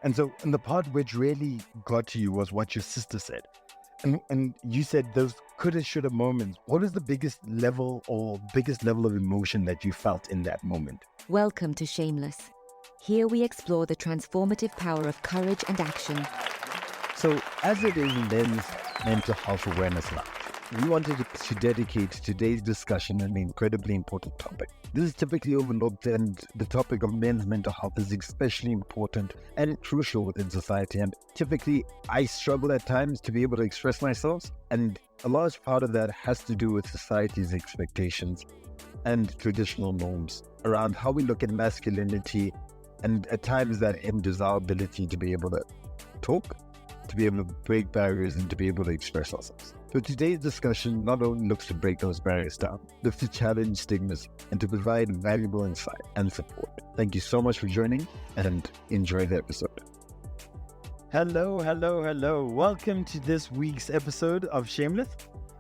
And the part which really got to you was what your sister said. And you said those coulda, shoulda moments. What is the biggest level of emotion that you felt in that moment? Welcome to Shameless. Here we explore the transformative power of courage and action. So, as it is Men's Mental Health Awareness Month, we wanted to dedicate today's discussion an incredibly important topic. This is typically overlooked, and the topic of men's mental health is especially important and crucial within society. And typically, I struggle at times to be able to express myself, and a large part of that has to do with society's expectations and traditional norms around how we look at masculinity, and at times that hinders our ability to be able to talk, to be able to break barriers, and to be able to express ourselves. So today's discussion not only looks to break those barriers down, looks to challenge stigmas and to provide valuable insight and support. Thank you so much for joining, and enjoy the episode. Hello. Welcome to this week's episode of Shameless.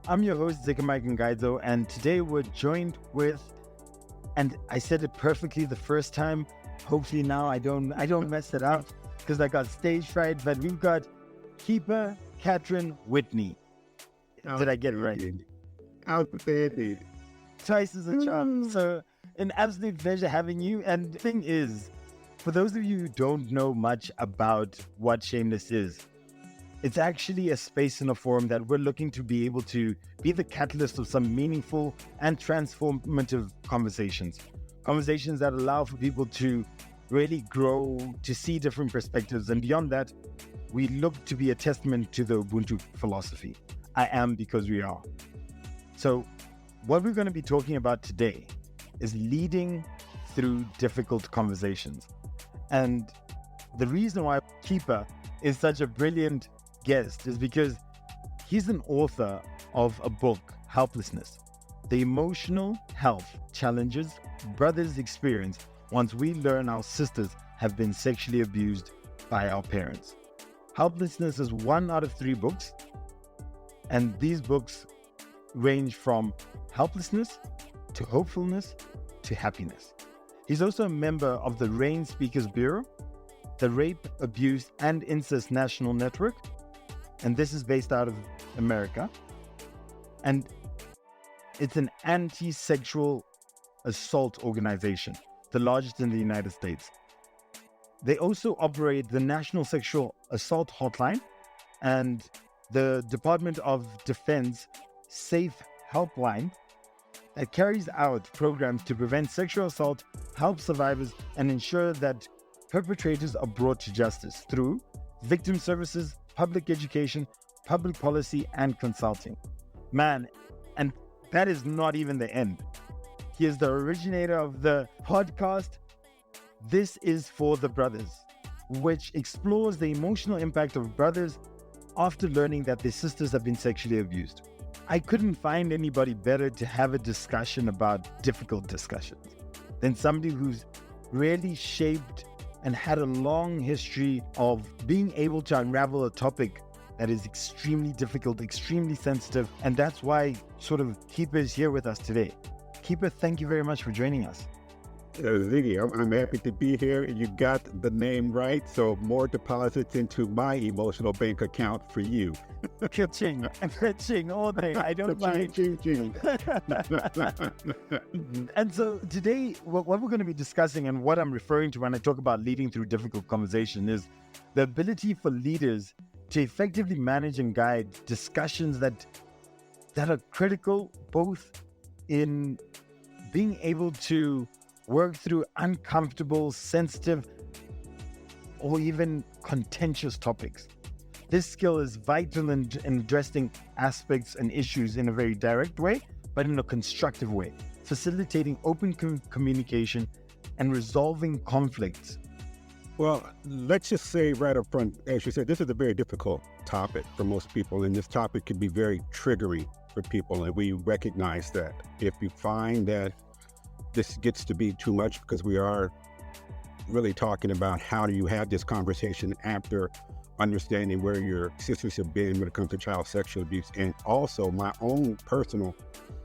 I'm your host, Dzikamai Gangaidzo, and today we're joined with, and I said it perfectly the first time, hopefully now I don't mess it up because I got stage fright, but we've got Keeper Whitney. Did I get it right? Outstanding. Twice as a charm. So an absolute pleasure having you. And the thing is, for those of you who don't know much about what Shameless is, it's actually a space and a forum that we're looking to be able to be the catalyst of some meaningful and transformative conversations. Conversations that allow for people to really grow, to see different perspectives. And beyond that, we look to be a testament to the Ubuntu philosophy. I am because we are. So what we're going to be talking about today is leading through difficult conversations. And the reason why Keeper is such a brilliant guest is because he's an author of a book, Helplessness, the emotional health challenges brothers experience once we learn our sisters have been sexually abused by our parents. Helplessness is 1 out of 3 books. And these books range from helplessness to hopefulness to happiness. He's also a member of the RAIN Speakers Bureau, the Rape, Abuse, and Incest National Network, and this is based out of America. And it's an anti-sexual assault organization, the largest in the United States. They also operate the National Sexual Assault Hotline and the Department of Defense Safe Helpline that carries out programs to prevent sexual assault, help survivors, and ensure that perpetrators are brought to justice through victim services, public education, public policy, and consulting. Man, and that is not even the end. He is the originator of the podcast, This Is for the Brothers, which explores the emotional impact of brothers after learning that their sisters have been sexually abused. I couldn't find anybody better to have a discussion about difficult discussions than somebody who's really shaped and had a long history of being able to unravel a topic that is extremely difficult, extremely sensitive, and that's why sort of Keeper is here with us today. Keeper, thank you very much for joining us. Ziggy, I'm happy to be here. You got the name right, so more deposits into my emotional bank account for you. Ka-ching all day. I don't mind. And so today, what we're going to be discussing, and what I'm referring to when I talk about leading through difficult conversation, is the ability for leaders to effectively manage and guide discussions that are critical, both in being able to work through uncomfortable, sensitive, or even contentious topics. This skill is vital in addressing aspects and issues in a very direct way, but in a constructive way, facilitating open communication and resolving conflicts. Well, let's just say right up front, as you said, this is a very difficult topic for most people, and this topic can be very triggering for people, and we recognize that. If you find that this gets to be too much, because we are really talking about how do you have this conversation after understanding where your sisters have been when it comes to child sexual abuse, and also my own personal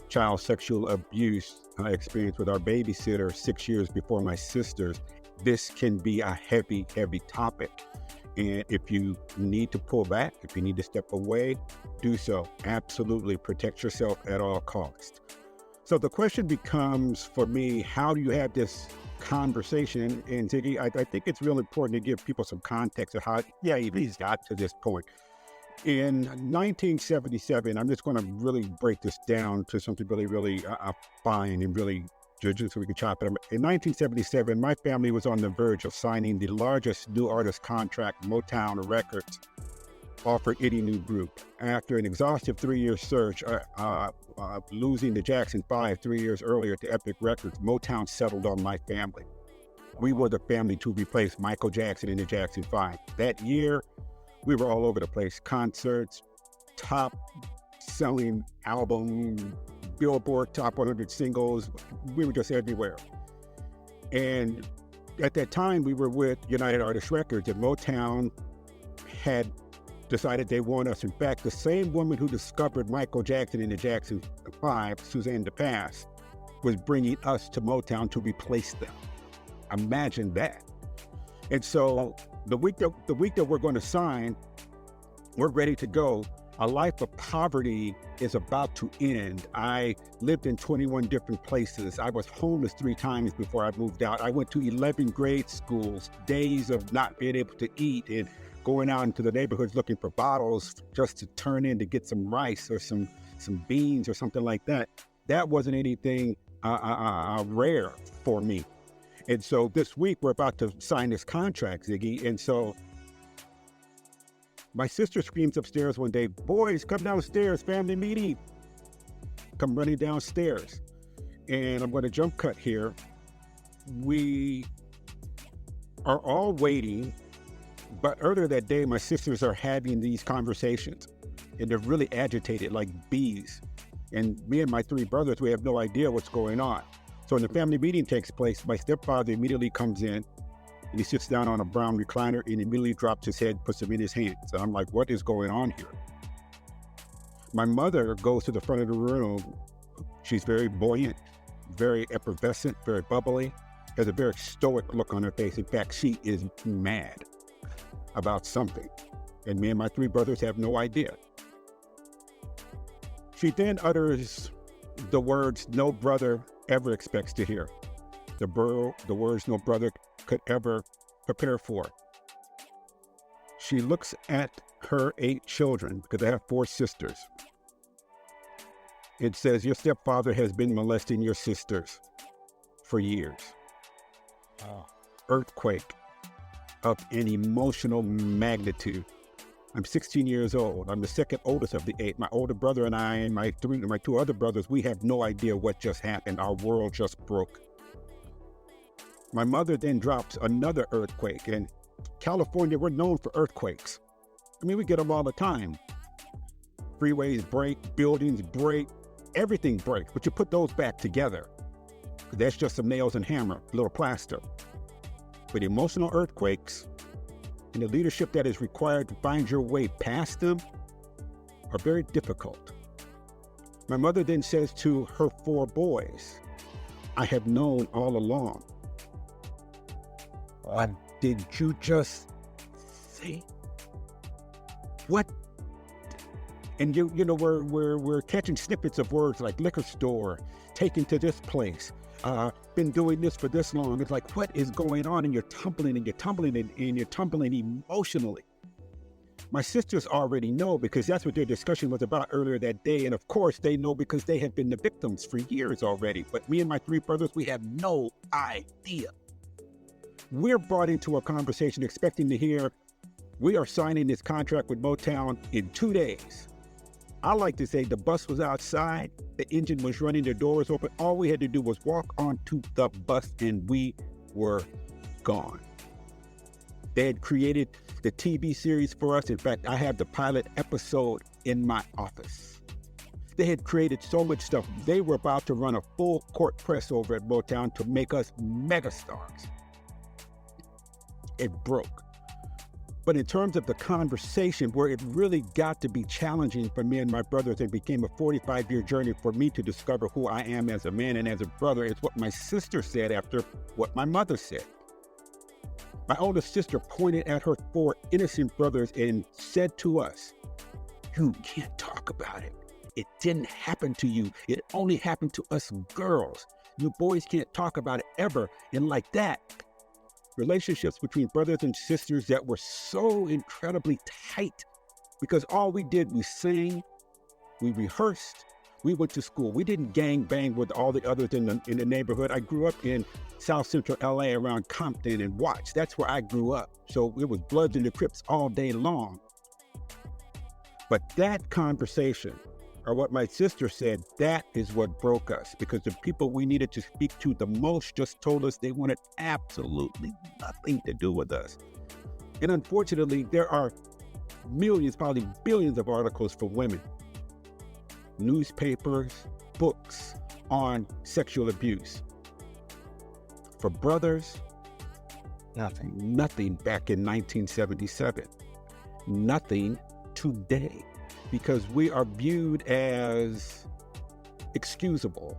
child sexual abuse experience with our babysitter 6 years before my sisters. this can be a heavy, heavy topic. And if you need to pull back, if you need to step away, do so. Absolutely protect yourself at all costs. So the question becomes for me, how do you have this conversation? And Ziggy, I think it's real important to give people some context of how even got to this point. In 1977, I'm just going to really break this down to something really, really fine and really judged so we can chop it up. In 1977, my family was on the verge of signing the largest new artist contract Motown Records offered any new group. After an exhaustive 3-year search, losing the Jackson 5 3 years earlier to Epic Records, Motown settled on my family. We were the family to replace Michael Jackson and the Jackson 5. That year, we were all over the place. Concerts, top-selling album, Billboard Top 100 singles. We were just everywhere. And at that time, we were with United Artists Records, and Motown had decided they want us. In fact, the same woman who discovered Michael Jackson and the Jackson 5, Suzanne DePass, was bringing us to Motown to replace them. Imagine that. And so the week that we're going to sign, we're ready to go. A life of poverty is about to end. I lived in 21 different places. I was homeless 3 times before I moved out. I went to 11 grade schools, days of not being able to eat and going out into the neighborhoods looking for bottles just to turn in to get some rice or some beans or something like that. That wasn't anything rare for me. And so this week we're about to sign this contract, Ziggy. And so my sister screams upstairs one day, "Boys, come downstairs, family meeting." Come running downstairs. And I'm going to jump cut here. We are all waiting. But earlier that day, my sisters are having these conversations, and they're really agitated like bees. And me and my 3 brothers, we have no idea what's going on. So when the family meeting takes place, my stepfather immediately comes in, and he sits down on a brown recliner and immediately drops his head, puts them in his hands. And I'm like, what is going on here? My mother goes to the front of the room. She's very buoyant, very effervescent, very bubbly, has a very stoic look on her face. In fact, she is mad about something, and me and my 3 brothers have no idea. She then utters the words no brother ever expects to hear, the words no brother could ever prepare for. She looks at her 8 children, because I have 4 sisters. It says, your stepfather has been molesting your sisters for years. Earthquake of an emotional magnitude. I'm 16 years old. I'm the second oldest of the 8. My older brother and I and my 2 other brothers, we have no idea what just happened. Our world just broke. My mother then drops another earthquake. And California, we're known for earthquakes. I mean, we get them all the time. Freeways break, buildings break, everything breaks. But you put those back together. That's just some nails and hammer, a little plaster. But emotional earthquakes and the leadership that is required to find your way past them are very difficult. My mother then says to her 4 boys, I have known all along. What did you just say? What? And you know, we're catching snippets of words like liquor store, taken to this place, been doing this for this long. It's like, what is going on? And you're tumbling and you're tumbling and you're tumbling emotionally. My sisters already know, because that's what their discussion was about earlier that day. And of course they know because they have been the victims for years already. But me and my 3 brothers, we have no idea. We're brought into a conversation expecting to hear, we are signing this contract with Motown in 2 days. I like to say the bus was outside, the engine was running, the doors open. All we had to do was walk onto the bus and we were gone. They had created the TV series for us. In fact, I have the pilot episode in my office. They had created so much stuff. They were about to run a full court press over at Motown to make us megastars. It broke. But in terms of the conversation, where it really got to be challenging for me and my brothers, it became a 45-year journey for me to discover who I am as a man and as a brother, is what my sister said after what my mother said. My older sister pointed at her 4 innocent brothers and said to us, "You can't talk about it. It didn't happen to you. It only happened to us girls. You boys can't talk about it ever." And like that, relationships between brothers and sisters that were so incredibly tight, because all we did, we sang, we rehearsed, we went to school. We didn't gang bang with all the others in the neighborhood. I grew up in South Central LA around Compton and Watts. That's where I grew up. So it was Bloods and the Crips all day long. But that conversation, or what my sister said, that is what broke us, because the people we needed to speak to the most just told us they wanted absolutely nothing to do with us. And unfortunately, there are millions, probably billions of articles for women, newspapers, books on sexual abuse. For brothers, nothing back in 1977. Nothing today, because we are viewed as excusable.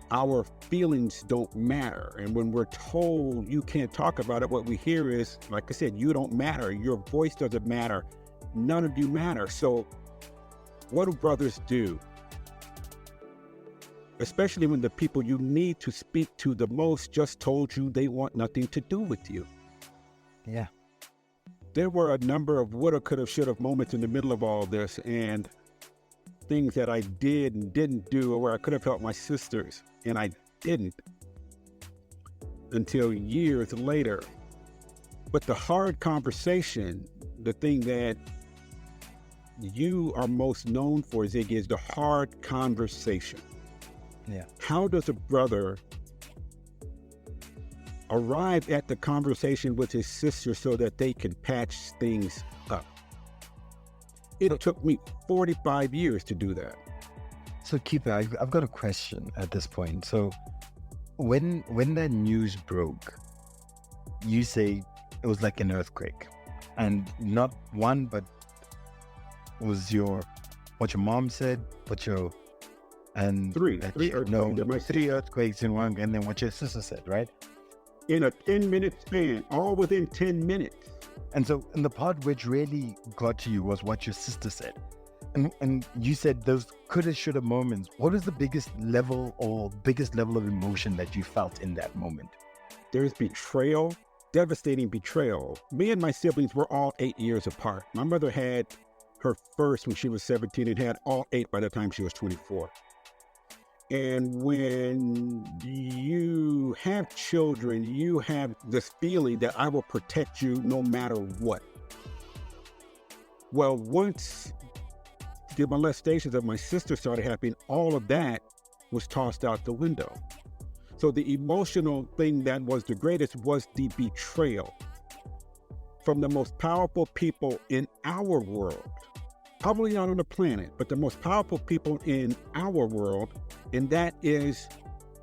Our feelings don't matter. And when we're told you can't talk about it, what we hear is, like I said, you don't matter. Your voice doesn't matter. None of you matter. So what do brothers do? Especially when the people you need to speak to the most just told you they want nothing to do with you. Yeah. There were a number of woulda, coulda, shoulda moments in the middle of all this, and things that I did and didn't do, or where I could have helped my sisters, and I didn't until years later. But the hard conversation, the thing that you are most known for, Ziggy, is the hard conversation. Yeah. How does a brother arrive at the conversation with his sister so that they can patch things up? It took me 45 years to do that. So Keeper, I've got a question at this point. So when that news broke, you say it was like an earthquake, and not one, but was what your mom said, Three earthquakes. Three earthquakes in one, and then what your sister said, right? In a 10-minute span, all within 10 minutes. And so, and the part which really got to you was what your sister said. And you said those coulda, shoulda moments. What is the biggest level of emotion that you felt in that moment? There's betrayal, devastating betrayal. Me and my siblings were all 8 years apart. My mother had her first when she was 17 and had all 8 by the time she was 24. And when you have children, you have this feeling that I will protect you no matter what. Well, once the molestations of my sister started happening, all of that was tossed out the window. So the emotional thing that was the greatest was the betrayal from the most powerful people in our world. Probably not on the planet, but the most powerful people in our world, and that is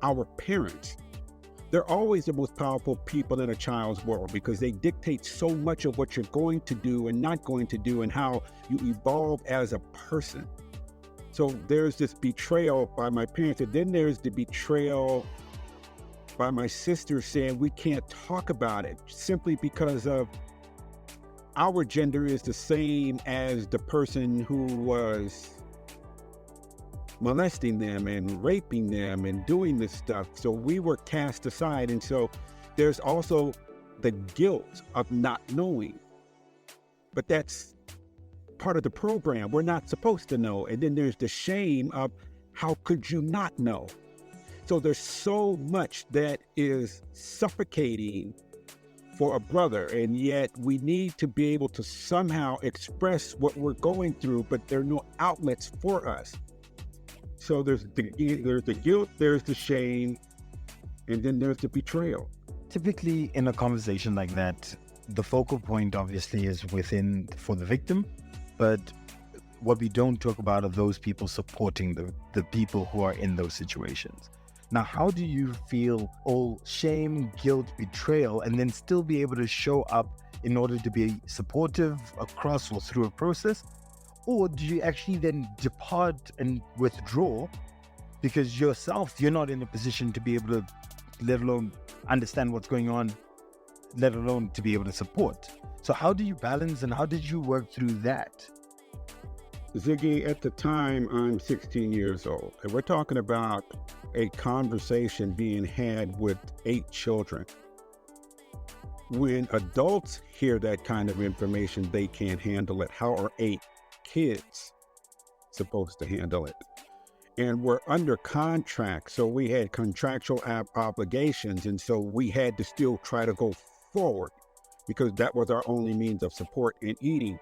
our parents. They're always the most powerful people in a child's world because they dictate so much of what you're going to do and not going to do and how you evolve as a person. So there's this betrayal by my parents, and then there's the betrayal by my sister saying we can't talk about it simply because of our gender is the same as the person who was molesting them and raping them and doing this stuff. So we were cast aside. And so there's also the guilt of not knowing. But that's part of the program. We're not supposed to know. And then there's the shame of how could you not know? So there's so much that is suffocating for a brother, and yet we need to be able to somehow express what we're going through, but there are no outlets for us. So there's the guilt, there's the shame, and then there's the betrayal. Typically in a conversation like that, the focal point obviously is for the victim, but what we don't talk about are those people supporting the people who are in those situations. Now, how do you feel all shame, guilt, betrayal, and then still be able to show up in order to be supportive across or through a process? Or do you actually then depart and withdraw because yourself, you're not in a position to be able to, let alone understand what's going on let alone to be able to support. So how do you balance and how did you work through that? Ziggy, at the time, I'm 16 years old, and we're talking about a conversation being had with 8 children. When adults hear that kind of information, they can't handle it. How are 8 kids supposed to handle it? And we're under contract, so we had contractual obligations, and so we had to still try to go forward because that was our only means of support and eating.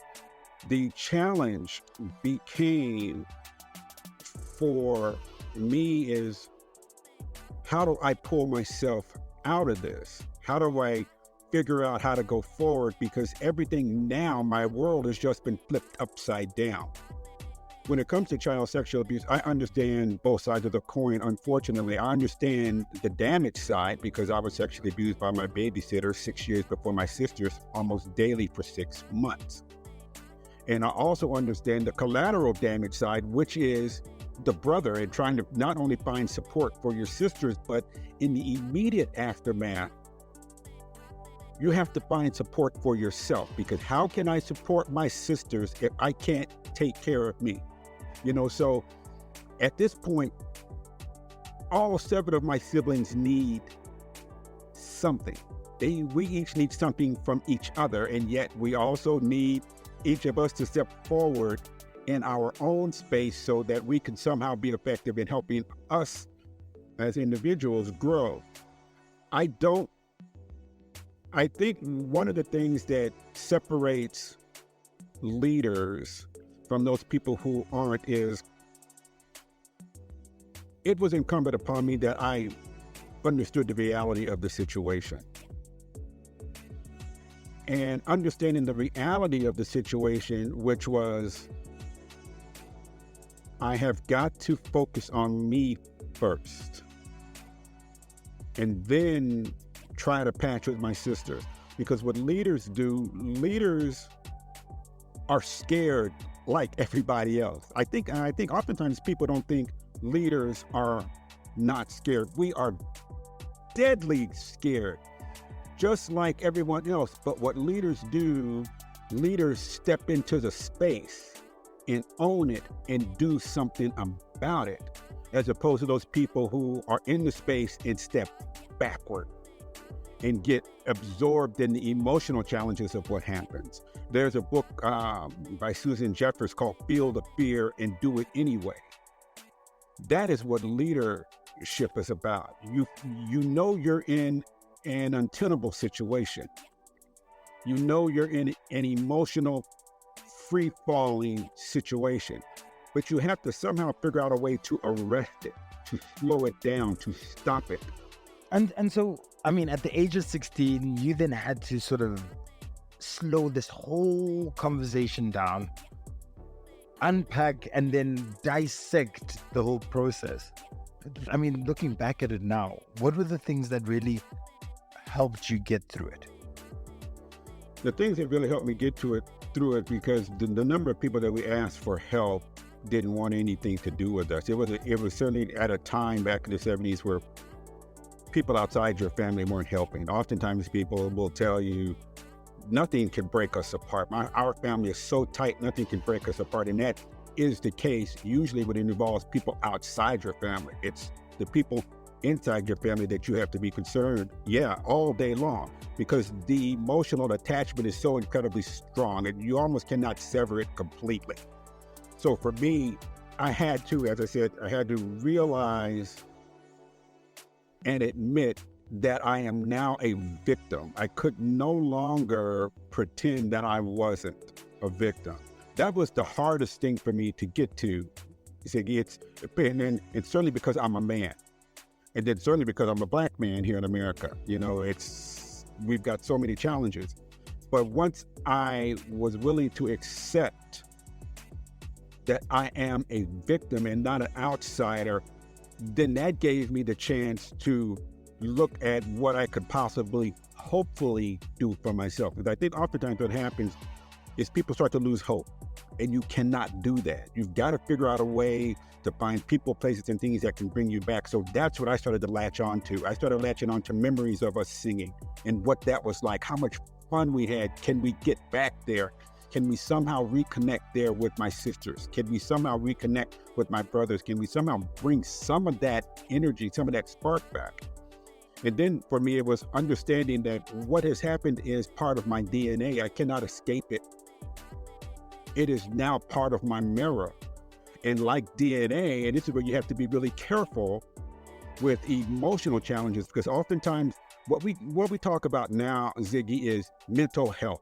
The challenge became for me is, how do I pull myself out of this? How do I figure out how to go forward? Because everything now, my world has just been flipped upside down. When it comes to child sexual abuse, I understand both sides of the coin. Unfortunately, I understand the damage side because I was sexually abused by my babysitter 6 years before my sisters, almost daily for 6 months. And I also understand the collateral damage side, which is the brother and trying to not only find support for your sisters, but in the immediate aftermath, you have to find support for yourself, because how can I support my sisters if I can't take care of me? So at this point, all 7 of my siblings need something. We each need something from each other, and yet we also need each of us to step forward in our own space so that we can somehow be effective in helping us as individuals grow. I think one of the things that separates leaders from those people who aren't is, it was incumbent upon me that I understood the reality of the situation. And understanding the reality of the situation, which was, I have got to focus on me first, and then try to patch with my sisters. Because what leaders do, leaders are scared like everybody else. I think oftentimes people don't think leaders are not scared. We are deadly scared, just like everyone else. But what leaders do, leaders step into the space and own it and do something about it, as opposed to those people who are in the space and step backward and get absorbed in the emotional challenges of what happens. There's a book by Susan Jeffers called Feel the Fear and Do It Anyway. That is what leadership is about. You know you're in an untenable situation. You know you're in an emotional, free-falling situation, but you have to somehow figure out a way to arrest it, to slow it down, to stop it. And so, at the age of 16, you then had to sort of slow this whole conversation down, unpack, and then dissect the whole process. Looking back at it now, what were the things that really helped you get through it? The things that really helped me get through it, because the number of people that we asked for help didn't want anything to do with us. It was certainly at a time back in the 70s where people outside your family weren't helping. Oftentimes people will tell you, nothing can break us apart. Our family is so tight, nothing can break us apart. And that is the case usually when it involves people outside your family. It's the people inside your family that you have to be concerned, all day long, because the emotional attachment is so incredibly strong and you almost cannot sever it completely. So for me, I had to realize and admit that I am now a victim. I could no longer pretend that I wasn't a victim. That was the hardest thing for me to get to. It's certainly because I'm a man. And then certainly because I'm a Black man here in America. We've got so many challenges. But once I was willing to accept that I am a victim and not an outsider, then that gave me the chance to look at what I could possibly, hopefully do for myself. Because I think oftentimes what happens, is people start to lose hope. And you cannot do that. You've got to figure out a way to find people, places, and things that can bring you back. So that's what I started to latch on to. I started latching on to memories of us singing and what that was like, how much fun we had. Can we get back there? Can we somehow reconnect there with my sisters? Can we somehow reconnect with my brothers? Can we somehow bring some of that energy, some of that spark back? And then for me, it was understanding that what has happened is part of my DNA. I cannot escape it. It is now part of my mirror. And like DNA, and this is where you have to be really careful with emotional challenges, because oftentimes what we talk about now, Ziggy, is mental health.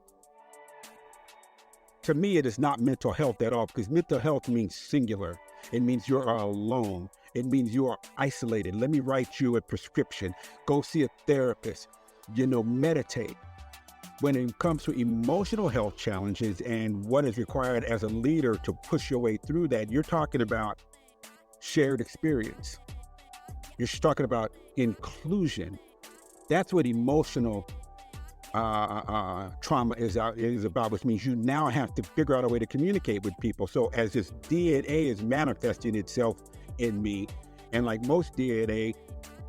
To me, it is not mental health at all, because mental health means singular. It means you're alone. It means you are isolated. Let me write you a prescription. Go see a therapist. Meditate. When it comes to emotional health challenges and what is required as a leader to push your way through that, you're talking about shared experience. You're talking about inclusion. That's what emotional trauma is about, which means you now have to figure out a way to communicate with people. So as this DNA is manifesting itself in me, and like most DNA,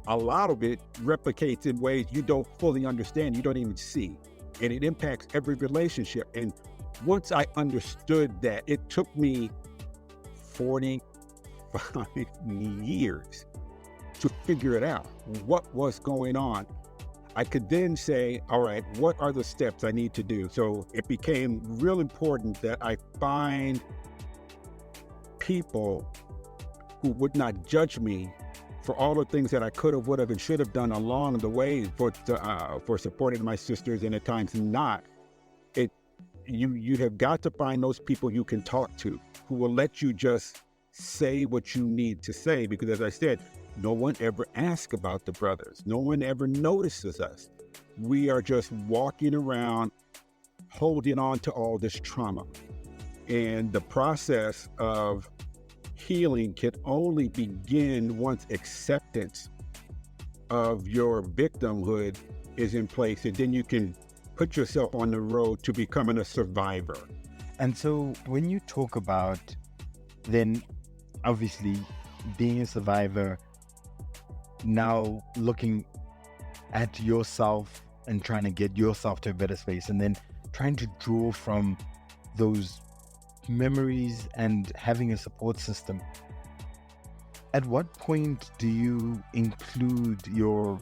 a lot of it replicates in ways you don't fully understand, you don't even see. And it impacts every relationship. And once I understood that, it took me 45 years to figure it out, what was going on. I could then say, all right, what are the steps I need to do? So it became real important that I find people who would not judge me for all the things that I could have, would have, and should have done along the way for supporting my sisters, and at times not. You have got to find those people you can talk to who will let you just say what you need to say, because as I said, no one ever asks about the brothers. No one ever notices us. We are just walking around holding on to all this trauma. And the process of healing can only begin once acceptance of your victimhood is in place, and then you can put yourself on the road to becoming a survivor. And so when you talk about then obviously being a survivor, now looking at yourself and trying to get yourself to a better space, and then trying to draw from those memories and having a support system, at what point do you include your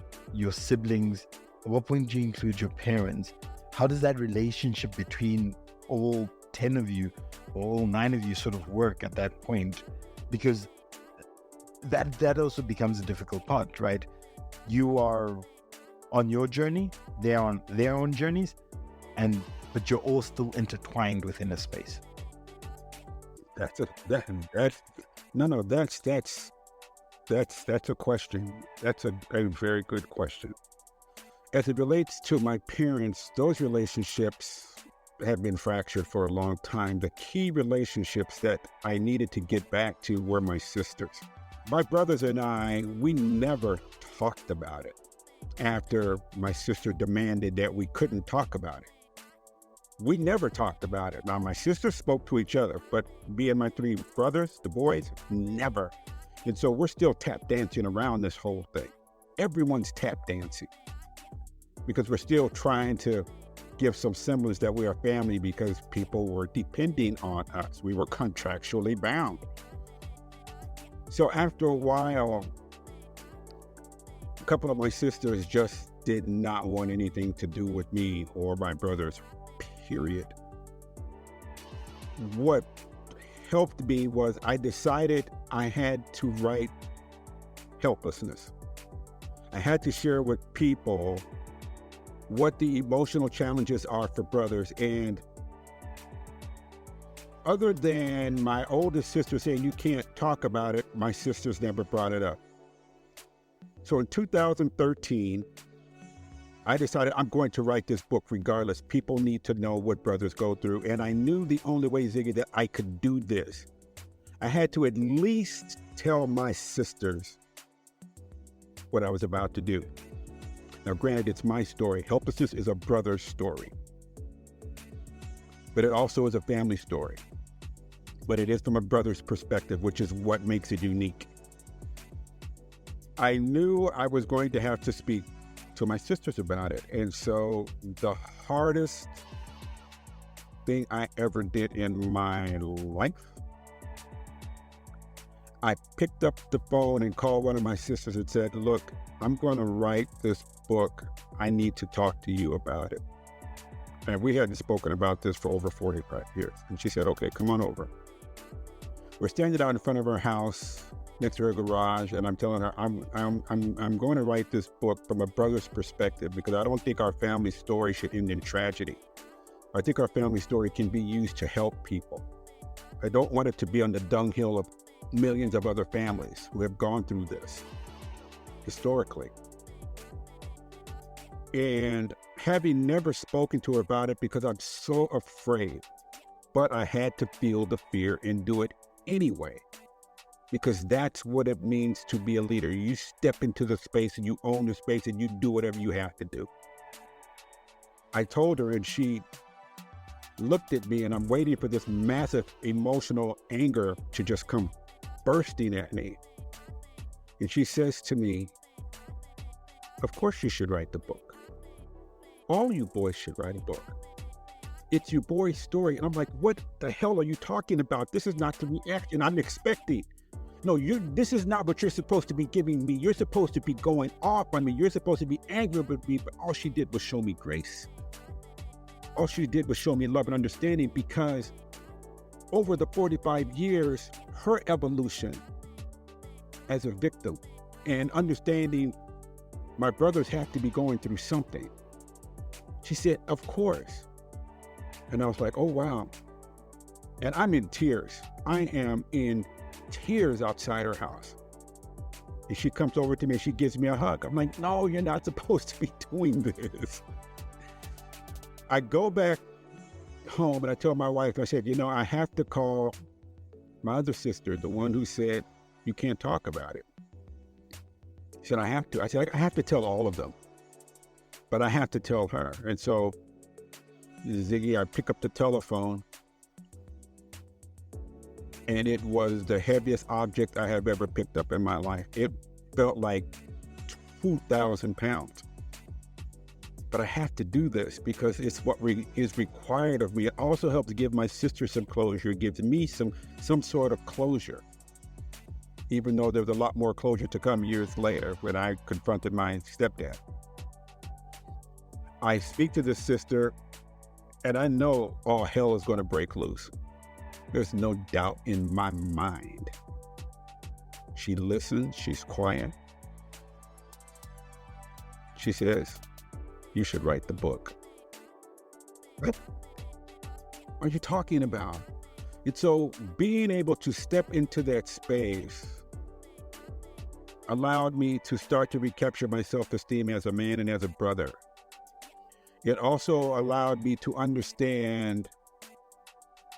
siblings? At what point do you include your parents? How does that relationship between all 10 of you, or all 9 of you sort of work at that point? Because that also becomes a difficult part, right? You are on your journey, they're on their own journeys, but you're all still intertwined within a space. That's a question. That's a very good question. As it relates to my parents, those relationships have been fractured for a long time. The key relationships that I needed to get back to were my sisters. My brothers and I, we never talked about it after my sister demanded that we couldn't talk about it. We never talked about it. Now, my sisters spoke to each other, but me and my 3 brothers, the boys, never. And so we're still tap dancing around this whole thing. Everyone's tap dancing because we're still trying to give some semblance that we are family, because people were depending on us. We were contractually bound. So after a while, a couple of my sisters just did not want anything to do with me or my brothers, period. What helped me was I decided I had to write Helplessness. I had to share with people what the emotional challenges are for brothers. And other than my oldest sister saying you can't talk about it, my sisters never brought it up. So in 2013, I decided I'm going to write this book regardless. People need to know what brothers go through. And I knew the only way, Ziggy, that I could do this, I had to at least tell my sisters what I was about to do. Now, granted, it's my story. Helplessness is a brother's story. but it also is a family story. But it is from a brother's perspective, which is what makes it unique. I knew I was going to have to speak to my sisters about it. And so the hardest thing I ever did in my life, I picked up the phone and called one of my sisters and said, look, I'm going to write this book. I need to talk to you about it. And we hadn't spoken about this for over 45 years. And she said, okay, come on over. We're standing out in front of her house next to her garage, and I'm telling her, I'm going to write this book from a brother's perspective because I don't think our family story should end in tragedy. I think our family story can be used to help people. I don't want it to be on the dunghill of millions of other families who have gone through this historically. And having never spoken to her about it because I'm so afraid, but I had to feel the fear and do it anyway, because that's what it means to be a leader. You step into the space and you own the space and you do whatever you have to do. I told her and she looked at me, and I'm waiting for this massive emotional anger to just come bursting at me. And she says to me, of course you should write the book. All you boys should write a book. It's your boy's story. And I'm like, what the hell are you talking about? This is not the reaction I'm expecting. No, this is not what you're supposed to be giving me. You're supposed to be going off on me. You're supposed to be angry with me. But all she did was show me grace. All she did was show me love and understanding, because over the 45 years, her evolution as a victim and understanding my brothers have to be going through something. She said, of course. And I was like, oh, wow. And I'm in tears. I am in tears outside her house. And she comes over to me and she gives me a hug. I'm like, no, you're not supposed to be doing this. I go back home and I tell my wife, I said, I have to call my other sister, the one who said, you can't talk about it. She said, I have to. I said, I have to tell all of them, but I have to tell her. And so, Ziggy, I pick up the telephone, and it was the heaviest object I have ever picked up in my life. It felt like 2,000 pounds. But I have to do this because it's what is required of me. It also helps give my sister some closure. It gives me some sort of closure, even though there's a lot more closure to come years later when I confronted my stepdad. I speak to the sister, and I know all hell is going to break loose. There's no doubt in my mind. She listens. She's quiet. She says, you should write the book. What are you talking about? And so being able to step into that space allowed me to start to recapture my self-esteem as a man and as a brother. It also allowed me to understand,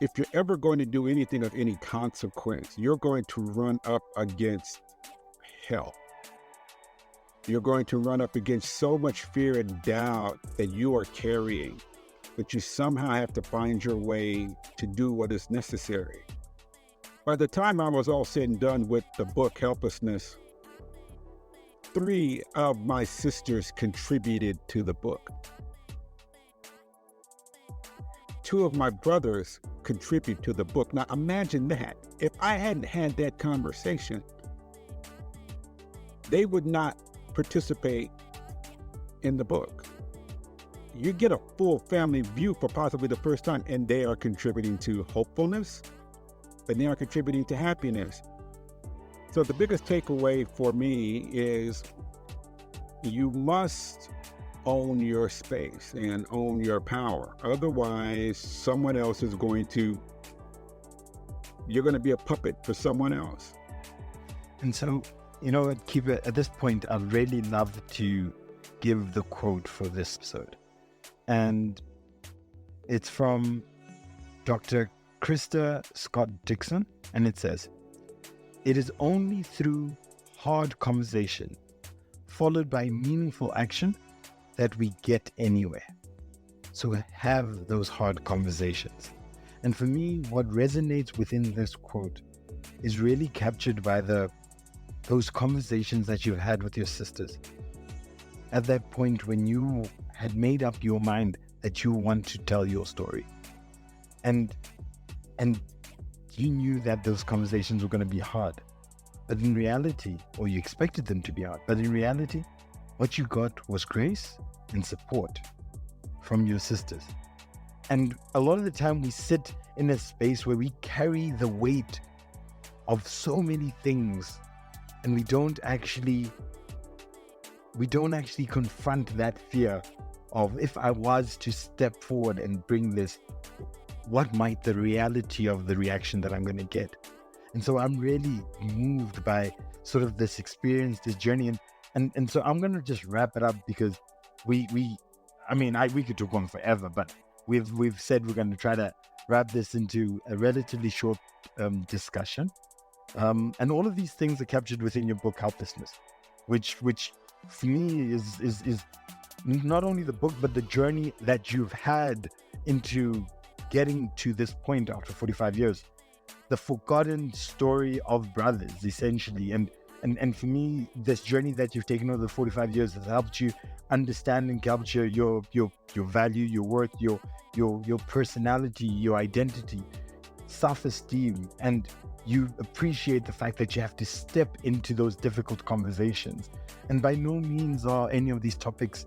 if you're ever going to do anything of any consequence, you're going to run up against hell. You're going to run up against so much fear and doubt that you are carrying, that you somehow have to find your way to do what is necessary. By the time I was all said and done with the book, Helplessness, 3 of my sisters contributed to the book. 2 of my brothers contribute to the book. Now imagine that. If I hadn't had that conversation, they would not participate in the book. You get a full family view for possibly the first time, and they are contributing to hopefulness, and they are contributing to happiness. So the biggest takeaway for me is you must own your space and own your power. Otherwise, someone else is you're going to be a puppet for someone else. And so, Keeper, at this point, I'd really love to give the quote for this episode. And it's from Dr. Krista Scott Dixon, and it says, "It is only through hard conversation, followed by meaningful action, that we get anywhere." So have those hard conversations. And for me, what resonates within this quote is really captured by those conversations that you've had with your sisters. At that point when you had made up your mind that you want to tell your story. And you knew that those conversations were going to be hard. But in reality, or you expected them to be hard, but in reality, what you got was grace and support from your sisters. And a lot of the time we sit in a space where we carry the weight of so many things, and we don't actually confront that fear of, if I was to step forward and bring this, what might the reality of the reaction that I'm going to get? And so I'm really moved by sort of this experience, this journey. And so I'm going to just wrap it up, because we could talk on forever, but we've said we're going to try to wrap this into a relatively short discussion. And all of these things are captured within your book, Helplessness, which for me is not only the book, but the journey that you've had into getting to this point after 45 years. The forgotten story of brothers, essentially. And for me, this journey that you've taken over the 45 years has helped you understand and capture your value, your worth, your personality, your identity, self-esteem, and you appreciate the fact that you have to step into those difficult conversations. And by no means are any of these topics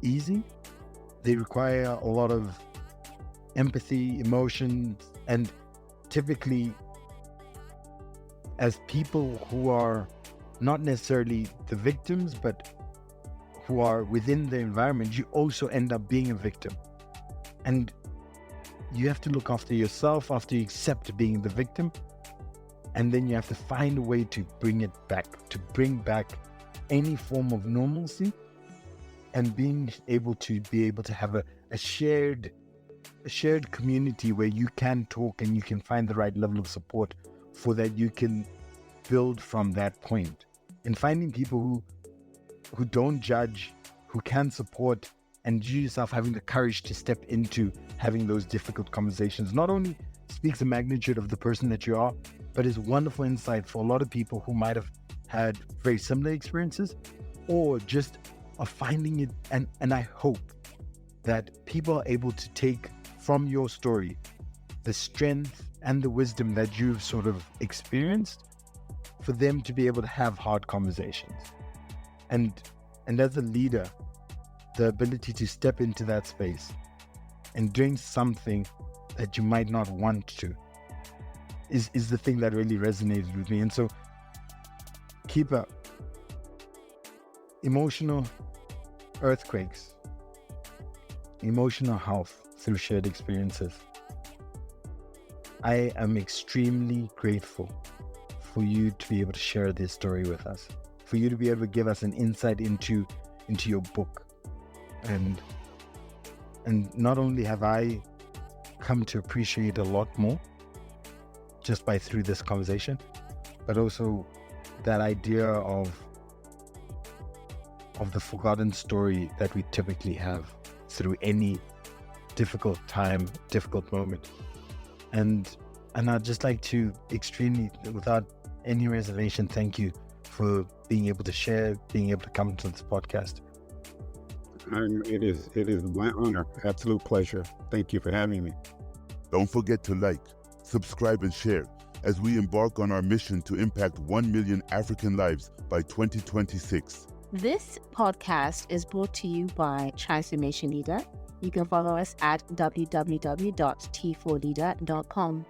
easy. They require a lot of empathy, emotions, and typically, as people who are not necessarily the victims, but who are within the environment, you also end up being a victim. And you have to look after yourself after you accept being the victim. And then you have to find a way to bring it back, to bring back any form of normalcy, and being able to have a shared community where you can talk and you can find the right level of support, for that you can build from that point. And finding people who don't judge, who can support, and you yourself having the courage to step into having those difficult conversations not only speaks the magnitude of the person that you are, but is wonderful insight for a lot of people who might have had very similar experiences, or just are finding it. And I hope that people are able to take from your story the strength and the wisdom that you've sort of experienced, for them to be able to have hard conversations. And as a leader, the ability to step into that space and doing something that you might not want to is the thing that really resonated with me. And so, Keeper, emotional earthquakes, emotional health through shared experiences. I am extremely grateful for you to be able to share this story with us, for you to be able to give us an insight into your book. And not only have I come to appreciate a lot more just through this conversation, but also that idea of the forgotten story that we typically have through any difficult time, difficult moment. And I'd just like to extremely, without any reservation, thank you for being able to share, being able to come to this podcast. It is my honor, absolute pleasure. Thank you for having me. Don't forget to like, subscribe, and share as we embark on our mission to impact 1 million African lives by 2026. This podcast is brought to you by Transformation Leader. You can follow us at www.t4leader.com.